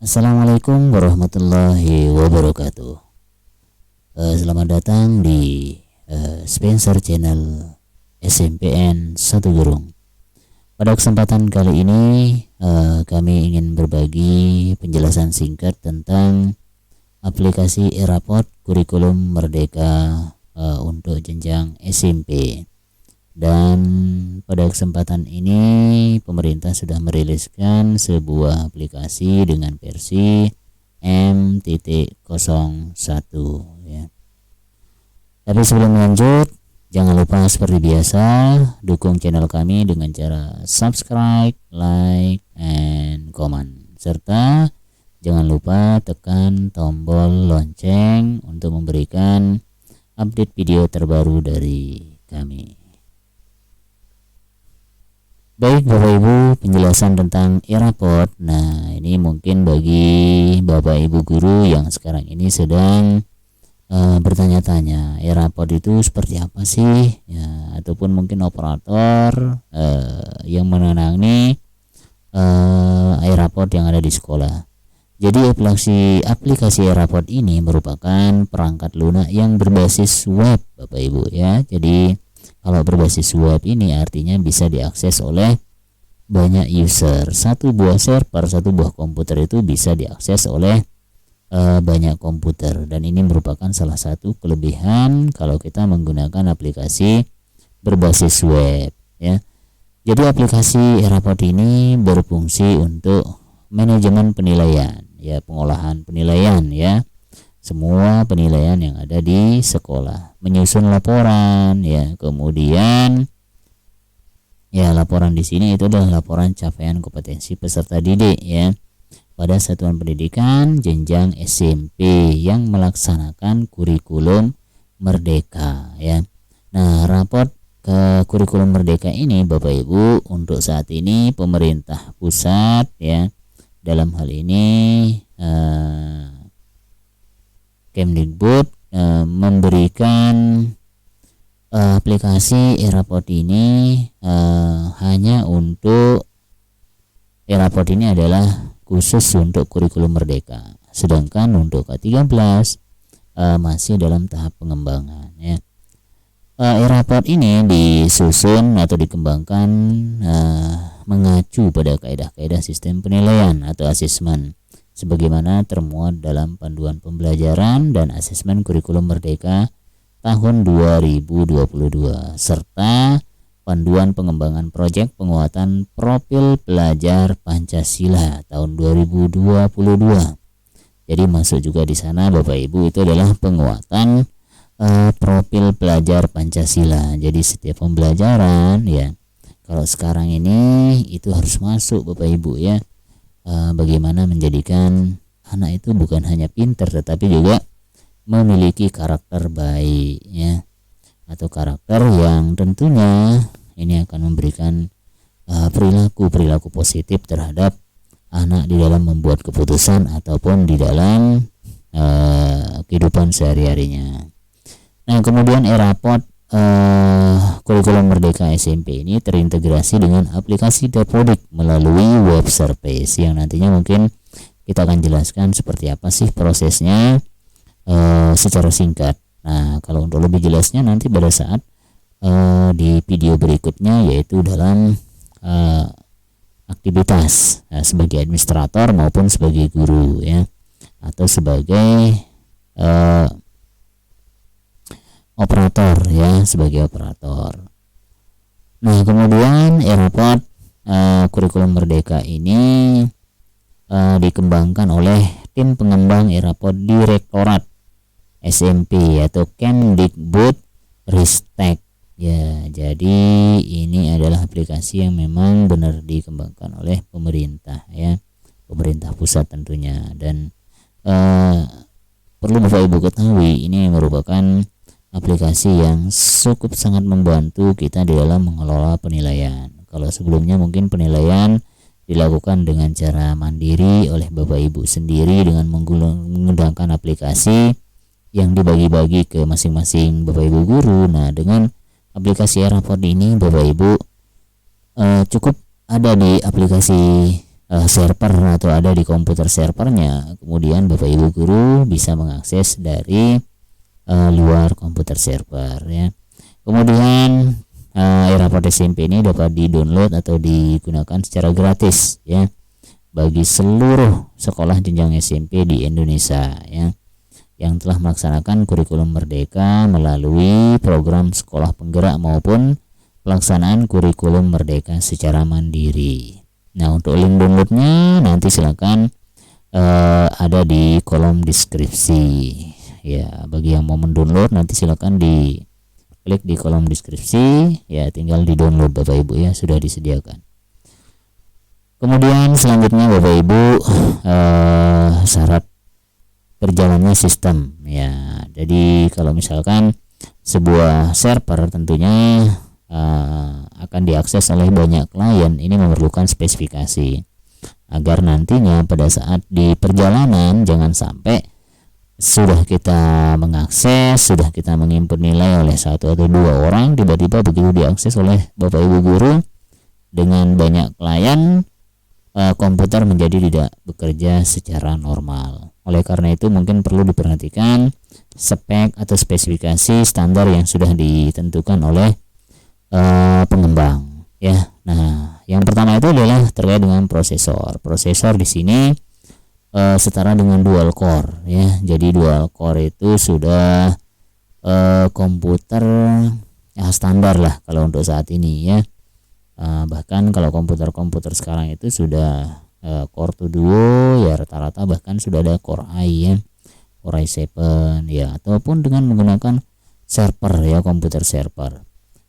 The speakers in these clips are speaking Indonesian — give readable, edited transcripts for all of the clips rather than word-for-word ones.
Assalamualaikum warahmatullahi wabarakatuh. Selamat datang di Spencer Channel SMPN 1 Gerung. Pada kesempatan kali ini kami ingin berbagi penjelasan singkat tentang aplikasi e-raport kurikulum Merdeka untuk jenjang SMP. Dan pada kesempatan ini pemerintah sudah meriliskan sebuah aplikasi dengan versi M.01 ya. Tapi sebelum lanjut, jangan lupa seperti biasa dukung channel kami dengan cara subscribe, like, and comment, serta jangan lupa tekan tombol lonceng untuk memberikan update video terbaru dari kami. Baik Bapak Ibu, penjelasan tentang e-raport. Nah, ini mungkin bagi Bapak Ibu guru yang sekarang ini sedang bertanya-tanya, e-raport itu seperti apa sih? Ya, ataupun mungkin operator yang menangani e-raport yang ada di sekolah. Jadi aplikasi e-raport ini merupakan perangkat lunak yang berbasis web, Bapak Ibu ya. Jadi kalau berbasis web ini artinya bisa diakses oleh banyak user. Satu buah server, satu buah komputer itu bisa diakses oleh banyak komputer, dan ini merupakan salah satu kelebihan kalau kita menggunakan aplikasi berbasis web ya. Jadi aplikasi e-raport ini berfungsi untuk manajemen penilaian ya, pengolahan penilaian ya. Semua penilaian yang ada di sekolah, menyusun laporan ya, kemudian ya laporan di sini itu adalah laporan capaian kompetensi peserta didik ya pada satuan pendidikan jenjang SMP yang melaksanakan kurikulum Merdeka ya. Nah, raport ke kurikulum Merdeka ini Bapak Ibu untuk saat ini pemerintah pusat ya, dalam hal ini Kemdikbud memberikan aplikasi e-raport ini hanya untuk e-raport ini adalah khusus untuk kurikulum Merdeka, sedangkan untuk K13 masih dalam tahap pengembangan ya. E-raport ini disusun atau dikembangkan mengacu pada kaidah-kaidah sistem penilaian atau asesmen sebagaimana termuat dalam panduan pembelajaran dan asesmen kurikulum Merdeka tahun 2022 serta panduan pengembangan proyek penguatan profil pelajar Pancasila tahun 2022. Jadi masuk juga di sana Bapak Ibu itu adalah penguatan profil pelajar Pancasila. Jadi setiap pembelajaran ya, kalau sekarang ini itu harus masuk Bapak Ibu ya. Bagaimana menjadikan anak itu bukan hanya pintar tetapi juga memiliki karakter baik ya, atau karakter yang tentunya ini akan memberikan perilaku positif terhadap anak di dalam membuat keputusan ataupun di dalam kehidupan sehari-harinya. Nah, kemudian e-raport kurikulum Merdeka SMP ini terintegrasi dengan aplikasi Dapodik melalui web service yang nantinya mungkin kita akan jelaskan seperti apa sih prosesnya secara singkat. Nah, kalau untuk lebih jelasnya nanti pada saat di video berikutnya, yaitu dalam aktivitas sebagai administrator maupun sebagai guru ya, atau sebagai operator ya, sebagai operator. Nah, kemudian e-raport kurikulum Merdeka ini dikembangkan oleh tim pengembang e-raport Direktorat SMP atau Kemdikbud Ristek ya. Jadi ini adalah aplikasi yang memang benar dikembangkan oleh pemerintah ya, pemerintah pusat tentunya, dan perlu Bapak Ibu ketahui ini merupakan aplikasi yang cukup sangat membantu kita di dalam mengelola penilaian. Kalau sebelumnya mungkin penilaian dilakukan dengan cara mandiri oleh Bapak Ibu sendiri dengan menggunakan aplikasi yang dibagi-bagi ke masing-masing Bapak Ibu guru. Nah, dengan aplikasi e-raport ini Bapak Ibu cukup ada di aplikasi server atau ada di komputer servernya, kemudian Bapak Ibu guru bisa mengakses dari luar komputer server ya. Kemudian e-raport SMP ini dapat di-download atau digunakan secara gratis ya bagi seluruh sekolah jenjang SMP di Indonesia ya yang telah melaksanakan kurikulum merdeka melalui program sekolah penggerak maupun pelaksanaan kurikulum merdeka secara mandiri. Nah, untuk link downloadnya nanti silakan ada di kolom deskripsi ya. Bagi yang mau mendownload nanti silakan klik di kolom deskripsi ya, tinggal di download Bapak Ibu ya, sudah disediakan. Kemudian selanjutnya Bapak Ibu syarat berjalannya sistem ya. Jadi kalau misalkan sebuah server tentunya akan diakses oleh banyak klien, ini memerlukan spesifikasi agar nantinya pada saat di perjalanan jangan sampai sudah kita mengakses, sudah kita menginput nilai oleh satu atau dua orang, tiba-tiba begitu diakses oleh Bapak Ibu guru dengan banyak klien, komputer menjadi tidak bekerja secara normal. Oleh karena itu mungkin perlu diperhatikan spek atau spesifikasi standar yang sudah ditentukan oleh pengembang ya. Nah, yang pertama itu adalah terkait dengan prosesor. Prosesor di sini setara dengan dual core ya. Jadi dual core itu sudah komputer ya standar lah kalau untuk saat ini ya. Bahkan kalau komputer-komputer sekarang itu sudah Core 2 Duo ya, rata-rata bahkan sudah ada Core i ya, Core i7 ya, ataupun dengan menggunakan server ya, komputer server.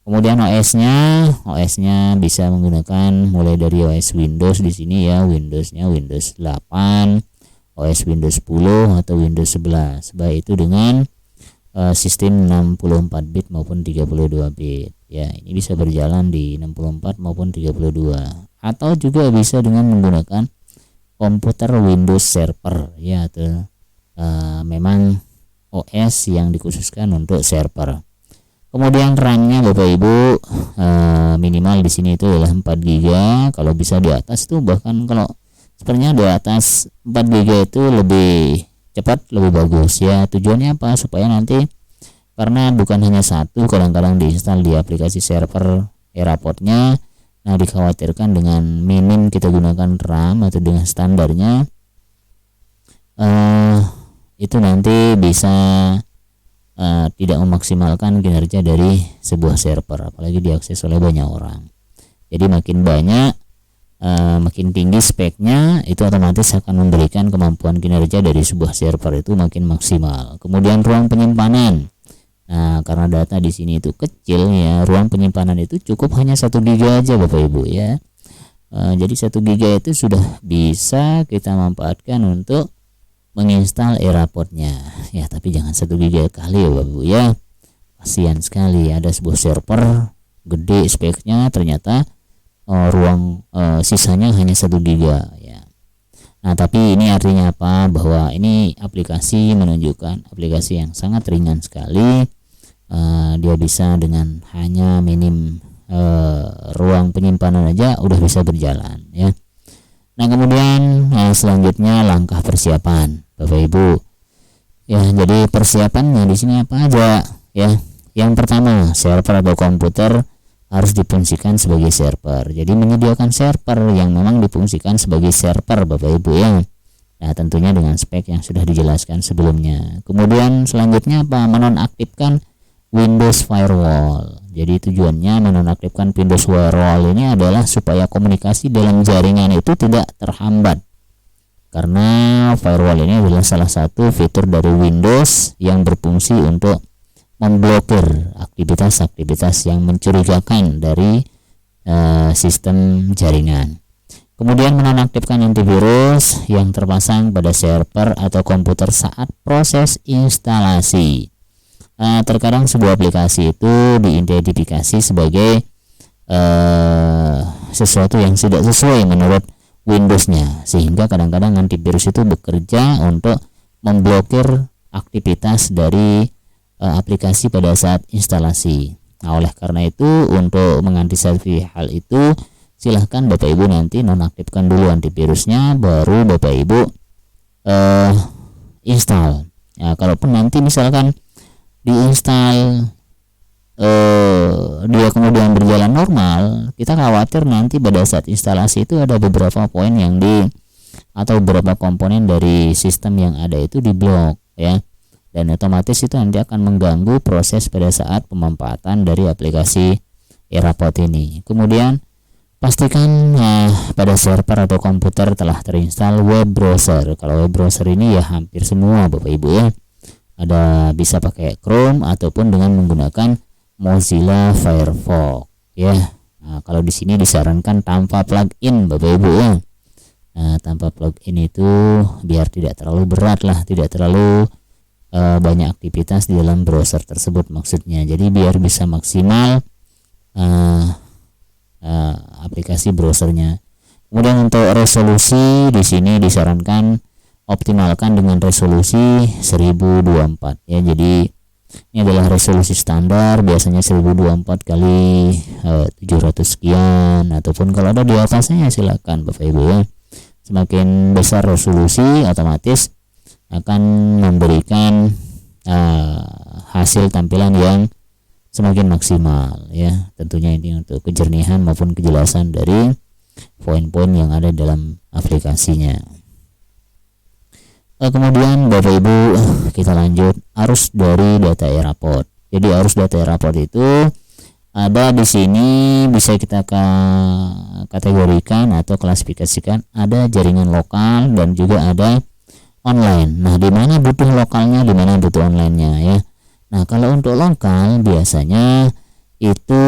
Kemudian OS-nya bisa menggunakan mulai dari OS Windows di sini ya, Windowsnya Windows 8, OS Windows 10 atau Windows 11, baik itu dengan sistem 64 bit maupun 32 bit ya. Ini bisa berjalan di 64 maupun 32, atau juga bisa dengan menggunakan komputer Windows server ya, atau memang OS yang dikhususkan untuk server. Kemudian RAM-nya Bapak Ibu minimal di sini itu adalah 4 GB. Kalau bisa di atas tuh, bahkan kalau sebenarnya di atas 4 GB itu lebih cepat, lebih bagus ya. Tujuannya apa? Supaya nanti, karena bukan hanya satu, kadang-kadang diinstal di aplikasi server e-rapportnya. Nah, dikhawatirkan dengan minim kita gunakan RAM atau dengan standarnya itu nanti bisa tidak memaksimalkan kinerja dari sebuah server, apalagi diakses oleh banyak orang. Jadi makin banyak, makin tinggi speknya, itu otomatis akan memberikan kemampuan kinerja dari sebuah server itu makin maksimal. Kemudian ruang penyimpanan. Nah, karena data di sini itu kecil ya, ruang penyimpanan itu cukup hanya 1 GB aja Bapak Ibu ya. Jadi 1 GB itu sudah bisa kita manfaatkan untuk menginstal e-rapportnya ya, tapi jangan 1 GB kali ya Bapak Ibu ya. Kasihan sekali, ada sebuah server gede speknya, ternyata ruang sisanya hanya 1 GB ya. Nah, tapi ini artinya apa? Bahwa ini aplikasi menunjukkan aplikasi yang sangat ringan sekali. Dia bisa dengan hanya minim ruang penyimpanan aja udah bisa berjalan ya. Nah, kemudian selanjutnya langkah persiapan Bapak Ibu ya. Jadi persiapannya di sini apa aja ya? Yang pertama, server atau komputer harus difungsikan sebagai server. Jadi menyediakan server yang memang difungsikan sebagai server Bapak Ibu ya. Nah, tentunya dengan spek yang sudah dijelaskan sebelumnya. Kemudian selanjutnya apa? Menonaktifkan Windows Firewall. Jadi tujuannya menonaktifkan Windows Firewall ini adalah supaya komunikasi dalam jaringan itu tidak terhambat. Karena firewall ini adalah salah satu fitur dari Windows yang berfungsi untuk memblokir aktivitas-aktivitas yang mencurigakan dari sistem jaringan. Kemudian menonaktifkan antivirus yang terpasang pada server atau komputer saat proses instalasi. Terkadang sebuah aplikasi itu diidentifikasi sebagai sesuatu yang tidak sesuai menurut Windows-nya, sehingga kadang-kadang antivirus itu bekerja untuk memblokir aktivitas dari aplikasi pada saat instalasi. Nah, oleh karena itu untuk mengantisipasi hal itu, silahkan Bapak Ibu nanti nonaktifkan dulu antivirusnya, baru Bapak Ibu install. Ya, kalaupun nanti misalkan diinstal dia kemudian berjalan normal, kita khawatir nanti pada saat instalasi itu ada beberapa poin yang atau beberapa komponen dari sistem yang ada itu diblok ya, dan otomatis itu nanti akan mengganggu proses pada saat pemanfaatan dari aplikasi Eraport ini. Kemudian pastikan pada server atau komputer telah terinstall web browser. Kalau web browser ini ya hampir semua Bapak Ibu ya, ada bisa pakai Chrome ataupun dengan menggunakan Mozilla Firefox ya. Nah, kalau di sini disarankan tanpa plugin Bapak Ibu ya. Nah, tanpa plugin itu biar tidak terlalu berat lah, tidak terlalu banyak aktivitas di dalam browser tersebut maksudnya. Jadi biar bisa maksimal aplikasi browsernya. Kemudian untuk resolusi di sini disarankan optimalkan dengan resolusi 1024 ya. Jadi ini adalah resolusi standar, biasanya 1024 kali 700 sekian, ataupun kalau ada di atasnya silakan Bapak Ibu ya. Semakin besar resolusi otomatis akan memberikan hasil tampilan yang semakin maksimal ya. Tentunya ini untuk kejernihan maupun kejelasan dari poin-poin yang ada dalam aplikasinya. Kemudian Bapak Ibu kita lanjut arus dari data Eraport. Jadi arus data Eraport itu ada di sini bisa kita kategorikan atau klasifikasikan, ada jaringan lokal dan juga ada online. Nah, di mana butuh lokalnya, di mana butuh online-nya ya. Nah, kalau untuk lokal biasanya itu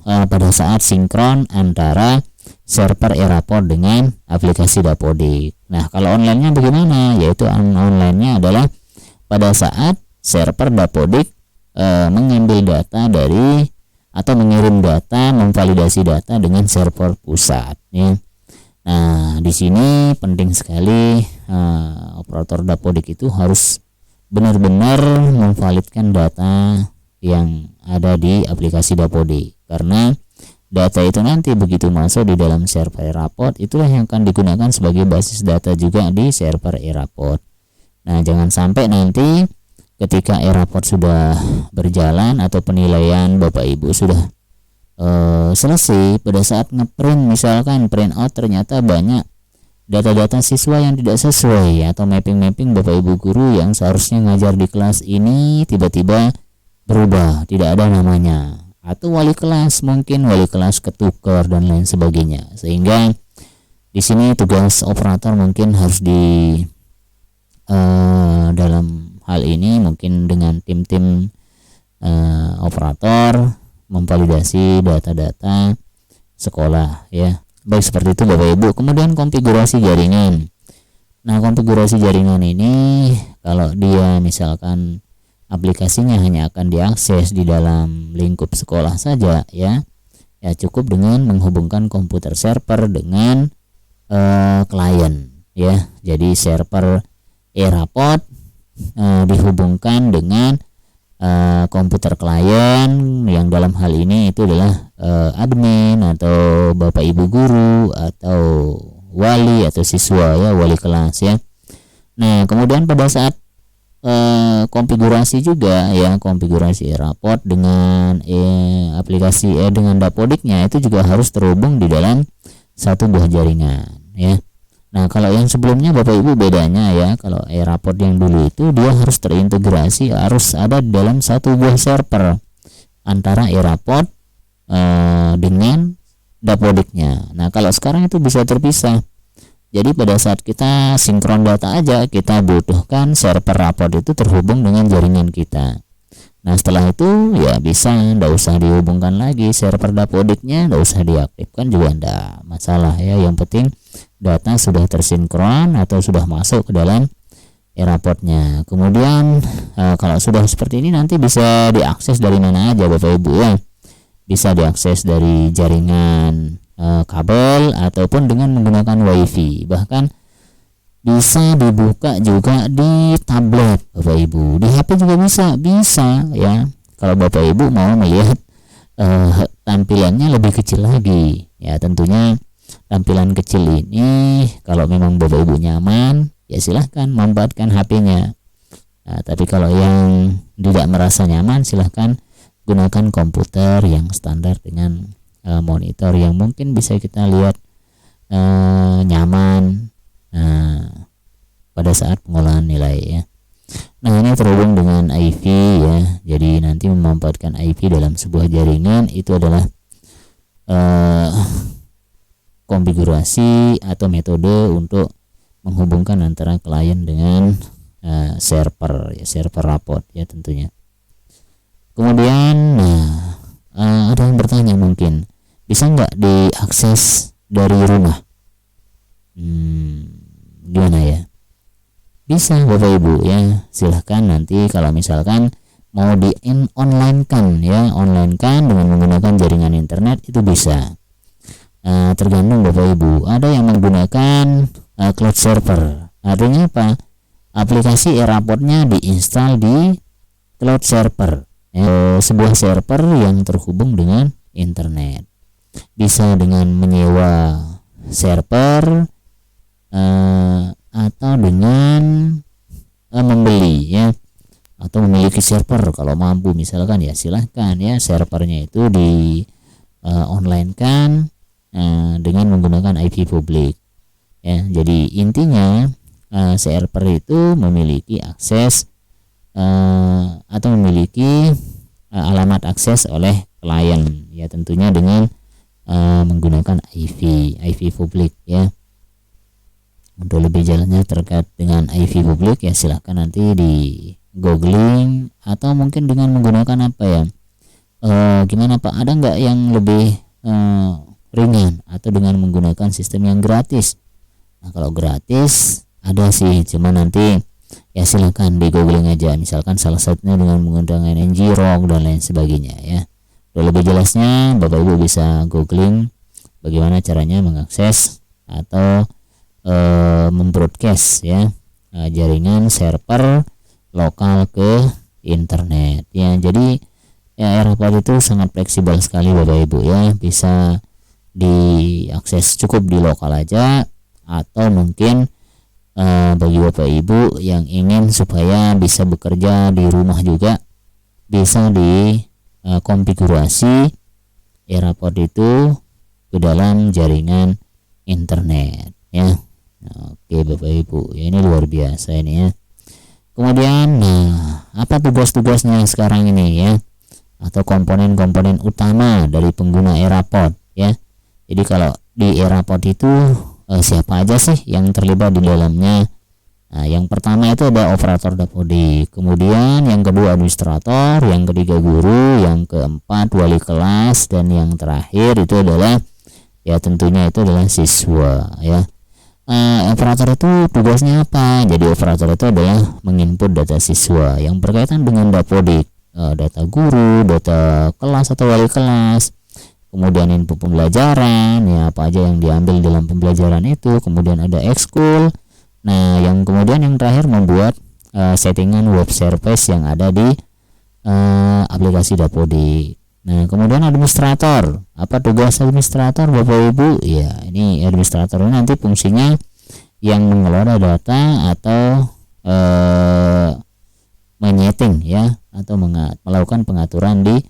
pada saat sinkron antara server Eraport dengan aplikasi Dapodik. Nah, kalau online-nya bagaimana? Yaitu online-nya adalah pada saat server Dapodik mengambil data dari atau mengirim data, memvalidasi data dengan server pusat ya. Nah, di sini penting sekali operator Dapodik itu harus benar-benar memvalidkan data yang ada di aplikasi Dapodik, karena data itu nanti begitu masuk di dalam server Eraport, itulah yang akan digunakan sebagai basis data juga di server Eraport. Nah, jangan sampai nanti ketika Eraport sudah berjalan atau penilaian Bapak Ibu sudah selesai, pada saat ngeprint misalkan print out ternyata banyak data-data siswa yang tidak sesuai, atau mapping-mapping Bapak Ibu guru yang seharusnya ngajar di kelas ini tiba-tiba berubah, tidak ada namanya, atau wali kelas mungkin wali kelas ketukar dan lain sebagainya, sehingga di sini tugas operator mungkin harus di dalam hal ini mungkin dengan tim-tim operator memvalidasi data-data sekolah ya. Baik, seperti itu Bapak Ibu. Kemudian konfigurasi jaringan. Nah, konfigurasi jaringan ini kalau dia misalkan aplikasinya hanya akan diakses di dalam lingkup sekolah saja ya cukup dengan menghubungkan komputer server dengan klien ya. Jadi server Eraport dihubungkan dengan komputer klien yang dalam hal ini itu adalah admin atau Bapak Ibu guru atau wali atau siswa ya, wali kelas ya. Nah, kemudian pada saat konfigurasi juga ya, konfigurasi Eraport dengan aplikasi dengan Dapodiknya itu juga harus terhubung di dalam satu buah jaringan ya. Nah, kalau yang sebelumnya Bapak Ibu bedanya ya, kalau Eraport yang dulu itu dia harus terintegrasi, harus ada di dalam satu buah server antara Eraport dengan Dapodiknya. Nah, kalau sekarang itu bisa terpisah. Jadi pada saat kita sinkron data aja, kita butuhkan server Eraport itu terhubung dengan jaringan kita. Nah, setelah itu ya bisa nggak usah dihubungkan lagi server Dapodiknya, nggak usah diaktifkan juga nggak masalah ya. Yang penting data sudah tersinkron atau sudah masuk ke dalam Eraportnya. Kemudian kalau sudah seperti ini nanti bisa diakses dari mana aja Bapak Ibu ya. Bisa diakses dari jaringan kabel ataupun dengan menggunakan WiFi. Bahkan bisa dibuka juga di tablet Bapak Ibu, di HP juga bisa ya. Kalau Bapak Ibu mau melihat tampilannya lebih kecil lagi. Ya tentunya tampilan kecil ini kalau memang Bapak Ibu nyaman, ya silahkan manfaatkan HP-nya. Nah, tapi kalau yang tidak merasa nyaman, silahkan gunakan komputer yang standar dengan monitor yang mungkin bisa kita lihat nyaman pada saat pengolahan nilai ya. Nah, ini terhubung dengan IV ya. Jadi nanti memanfaatkan IV dalam sebuah jaringan itu adalah konfigurasi atau metode untuk menghubungkan antara klien dengan server ya, server rapot ya tentunya. Kemudian ada yang bertanya mungkin bisa nggak diakses dari rumah? Gimana ya? Bisa Bapak Ibu ya, silahkan nanti kalau misalkan mau di online kan ya, online kan dengan menggunakan jaringan internet itu bisa. Tergantung Bapak Ibu. Ada yang menggunakan cloud server. Artinya apa? Aplikasi e-rapotnya diinstal di cloud server ya, sebuah server yang terhubung dengan internet. Bisa dengan menyewa server atau dengan membeli ya, atau memiliki server kalau mampu misalkan ya silahkan ya, servernya itu di online kan dengan menggunakan IP publik ya. Jadi intinya server itu memiliki akses atau memiliki alamat akses oleh klien ya, tentunya dengan menggunakan IP publik ya. Untuk lebih jalannya terkait dengan IV publik ya silahkan nanti di googling atau mungkin dengan menggunakan apa ya, gimana Pak, ada nggak yang lebih ringan atau dengan menggunakan sistem yang gratis? Nah kalau gratis ada sih, cuma nanti ya silahkan di googling aja, misalkan salah satunya dengan menggunakan ngrok dan lain sebagainya ya. Untuk lebih jelasnya Bapak Ibu bisa googling bagaimana caranya mengakses atau membroadcast ya jaringan server lokal ke internet ya. Jadi ya e-rapot itu sangat fleksibel sekali Bapak Ibu ya, bisa diakses cukup di lokal aja, atau mungkin bagi Bapak Ibu yang ingin supaya bisa bekerja di rumah juga bisa dikonfigurasi e-rapot itu ke dalam jaringan internet ya. Oke Bapak Ibu ya, ini luar biasa ini ya. Kemudian apa tugas-tugasnya sekarang ini ya, atau komponen-komponen utama dari pengguna e-rapot ya. Jadi kalau di e-rapot itu siapa aja sih yang terlibat di dalamnya? Nah, yang pertama itu ada operator dapodik, kemudian yang kedua administrator, yang ketiga guru, yang keempat wali kelas, dan yang terakhir itu adalah ya tentunya itu adalah siswa ya. Operator itu tugasnya apa? Jadi operator itu adalah menginput data siswa yang berkaitan dengan dapodik, data guru, data kelas atau wali kelas, kemudian input pembelajaran ya, apa aja yang diambil dalam pembelajaran itu, kemudian ada ekskul. Nah yang kemudian yang terakhir membuat settingan web service yang ada di aplikasi dapodik. Nah kemudian administrator, apa tugas administrator Bapak Ibu ya? Ini administrator ini nanti fungsinya yang mengelola data atau menyeting ya, atau melakukan pengaturan di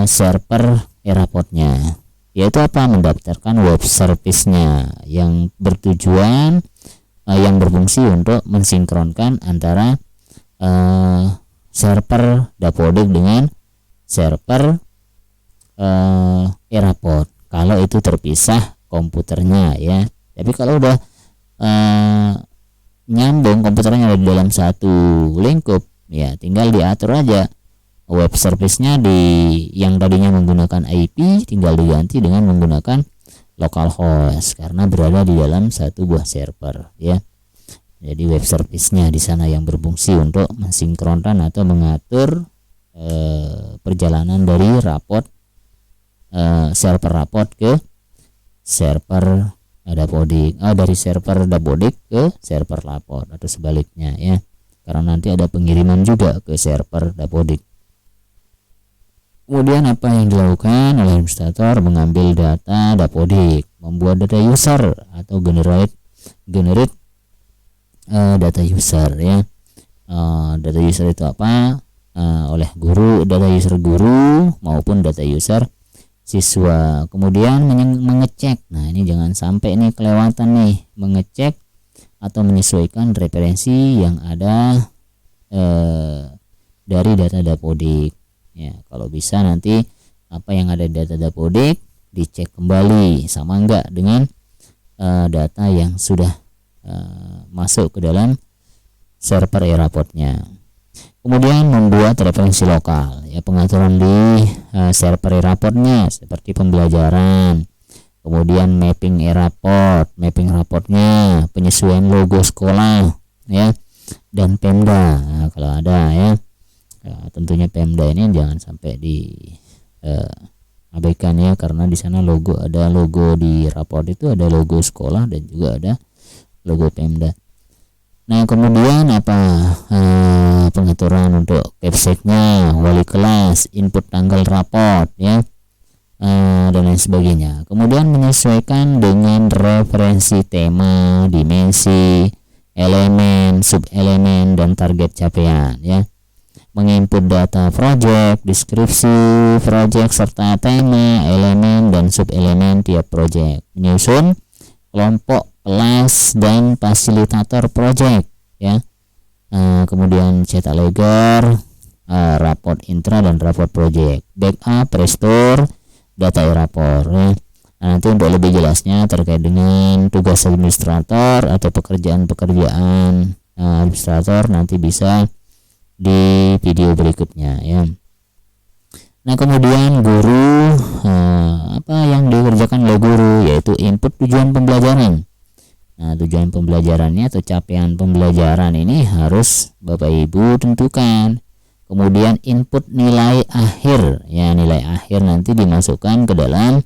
server e-rapotnya, yaitu apa, mendaftarkan web service-nya yang bertujuan yang berfungsi untuk mensinkronkan antara server dapodik dengan server e-rapot kalau itu terpisah komputernya ya. Tapi kalau udah nyambung komputernya ada di dalam satu lingkup ya, tinggal diatur aja web service-nya yang tadinya menggunakan IP tinggal diganti dengan menggunakan localhost karena berada di dalam satu buah server ya. Jadi web service-nya di sana yang berfungsi untuk mensinkronkan atau mengatur perjalanan dari rapot server rapot ke server dapodik, dari server dapodik ke server rapot atau sebaliknya ya, karena nanti ada pengiriman juga ke server dapodik. Kemudian apa yang dilakukan oleh administrator? Mengambil data Dapodik, membuat data user atau generate data user ya. Data user itu apa? Oleh guru, data user guru maupun data user siswa. Kemudian mengecek. Nah, ini jangan sampai nih kelewatan nih, mengecek atau menyesuaikan referensi yang ada dari data Dapodik. Ya, kalau bisa nanti apa yang ada di data Dapodik dicek kembali sama enggak dengan data yang sudah masuk ke dalam server e-rapportnya. Kemudian membuat referensi lokal, ya, pengaturan di server e-rapportnya seperti pembelajaran, kemudian mapping e-rapport, mapping rapportnya, penyesuaian logo sekolah, ya, dan Pemda. Nah, kalau ada ya. Tentunya Pemda ini jangan sampai di abaikan ya, karena di sana ada logo di raport itu, ada logo sekolah dan juga ada logo Pemda. Nah, kemudian apa pengaturan untuk capseknya, wali kelas, input tanggal raport ya, dan lain sebagainya. Kemudian menyesuaikan dengan referensi tema, dimensi, elemen, subelemen, dan target capaian ya. Menginput data project, deskripsi project serta tema, elemen dan subelemen tiap project. Menyusun kelompok, kelas, dan fasilitator project ya. Kemudian cetak ledger, raport intra dan raport project, backup, restore data e-rapport ya. Nah, nanti untuk lebih jelasnya terkait dengan tugas administrator atau pekerjaan-pekerjaan administrator nanti bisa di video berikutnya ya. Nah, kemudian guru, apa yang dikerjakan oleh guru, yaitu input tujuan pembelajaran. Nah, tujuan pembelajarannya atau capaian pembelajaran ini harus Bapak Ibu tentukan. Kemudian input nilai akhir ya, nilai akhir nanti dimasukkan ke dalam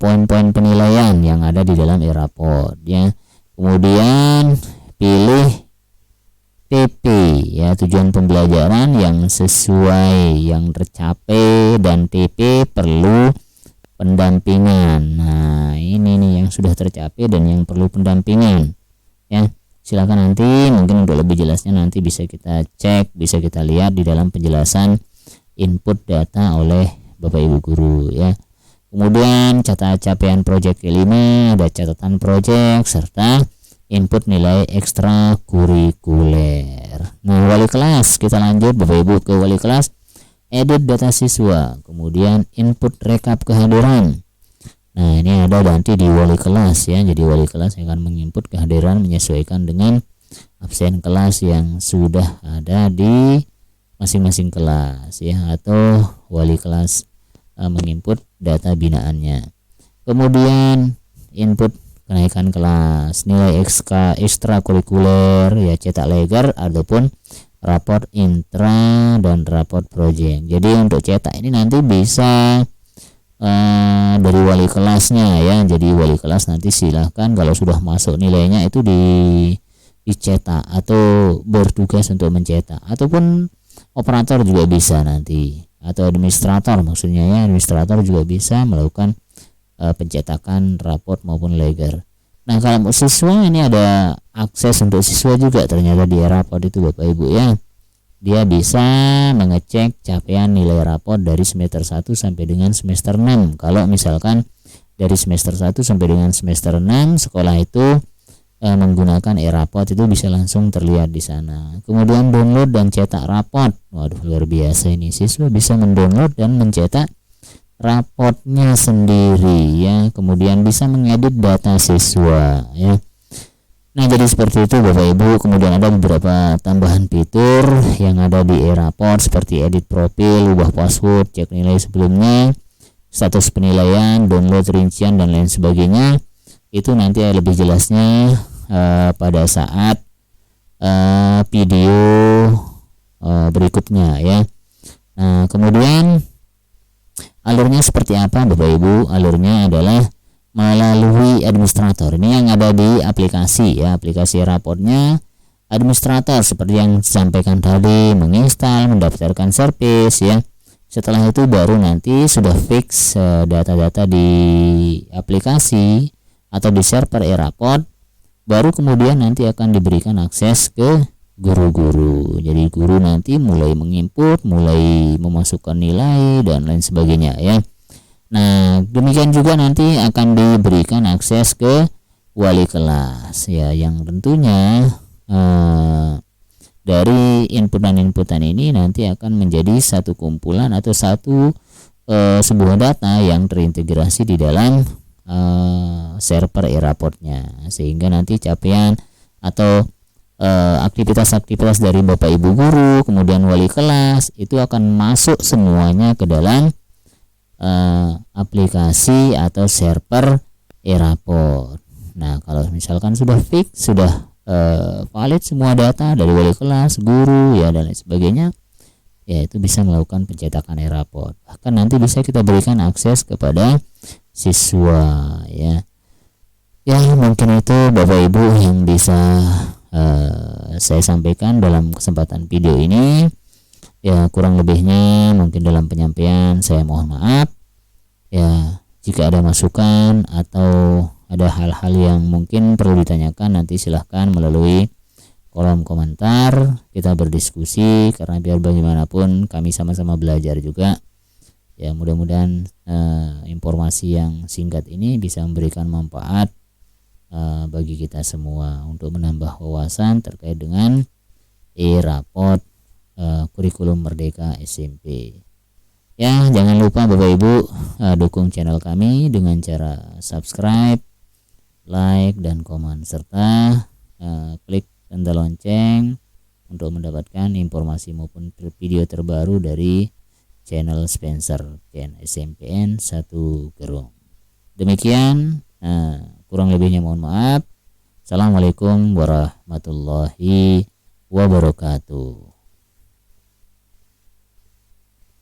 poin-poin penilaian yang ada di dalam e-rapport ya. Kemudian pilih PP ya, tujuan pembelajaran yang sesuai, yang tercapai, dan TP perlu pendampingan. Nah, ini nih yang sudah tercapai dan yang perlu pendampingan ya. Silakan nanti mungkin untuk lebih jelasnya nanti bisa kita cek, bisa kita lihat di dalam penjelasan input data oleh Bapak Ibu guru ya. Kemudian catat capaian proyek kelima, ada catatan proyek serta input nilai ekstrakurikuler. Nah, wali kelas, kita lanjut Bapak Ibu ke wali kelas. Edit data siswa, kemudian input rekap kehadiran. Nah, ini ada nanti di wali kelas ya. Jadi wali kelas akan menginput kehadiran menyesuaikan dengan absen kelas yang sudah ada di masing-masing kelas ya, atau wali kelas menginput data binaannya. Kemudian input kenaikan kelas, nilai ekstrakurikuler ya, cetak ledger ataupun raport intra dan raport project. Jadi untuk cetak ini nanti bisa dari wali kelasnya ya. Jadi wali kelas nanti silahkan kalau sudah masuk nilainya itu dicetak atau bertugas untuk mencetak, ataupun operator juga bisa nanti, atau administrator maksudnya ya, administrator juga bisa melakukan pencetakan raport maupun ledger. Nah, kalau siswa ini ada akses untuk siswa juga ternyata di e-rapport itu Bapak Ibu ya. Dia bisa mengecek capaian nilai raport dari semester 1 sampai dengan semester 6. Kalau misalkan dari semester 1 sampai dengan semester 6 sekolah itu menggunakan e-rapport, itu bisa langsung terlihat di sana. Kemudian download dan cetak raport. Waduh, luar biasa ini, siswa bisa mendownload dan mencetak raportnya sendiri ya. Kemudian bisa mengedit data siswa ya. Nah, jadi seperti itu Bapak Ibu. Kemudian ada beberapa tambahan fitur yang ada di e-rapport seperti edit profil, ubah password, cek nilai sebelumnya, status penilaian, download rincian dan lain sebagainya. Itu nanti lebih jelasnya pada saat video berikutnya ya. Nah, kemudian alurnya seperti apa Bapak Ibu? Alurnya adalah melalui administrator. Ini yang ada di aplikasi ya, aplikasi rapportnya administrator seperti yang disampaikan tadi, menginstal, mendaftarkan service ya, Setelah itu baru nanti sudah fix data-data di aplikasi atau di server e-rapot, baru kemudian nanti akan diberikan akses ke guru-guru. Jadi guru nanti mulai menginput, mulai memasukkan nilai dan lain sebagainya ya. Nah, demikian juga nanti akan diberikan akses ke wali kelas ya, yang tentunya dari inputan ini nanti akan menjadi satu kumpulan atau sebuah data yang terintegrasi di dalam server e-rapotnya, sehingga nanti capaian atau aktivitas-aktivitas dari Bapak Ibu guru kemudian wali kelas itu akan masuk semuanya ke dalam aplikasi atau server e-rapot. Nah, kalau misalkan sudah fix, sudah valid semua data dari wali kelas, guru ya dan lain sebagainya, ya itu bisa melakukan pencetakan e-rapot. Bahkan nanti bisa kita berikan akses kepada siswa ya. Ya, mungkin itu Bapak Ibu yang bisa saya sampaikan dalam kesempatan video ini. Ya, kurang lebihnya mungkin dalam penyampaian saya mohon maaf. Ya, jika ada masukan atau ada hal-hal yang mungkin perlu ditanyakan, nanti silahkan melalui kolom komentar kita berdiskusi, karena biar bagaimanapun kami sama-sama belajar juga ya. Mudah-mudahan informasi yang singkat ini bisa memberikan manfaat bagi kita semua untuk menambah wawasan terkait dengan e-rapot kurikulum Merdeka SMP. Ya, jangan lupa Bapak Ibu dukung channel kami dengan cara subscribe, like dan komen, serta klik tanda lonceng untuk mendapatkan informasi maupun video terbaru dari channel Spencer Ken SMPN 1 Gerung. Demikian, kurang lebihnya mohon maaf. Assalamualaikum warahmatullahi wabarakatuh.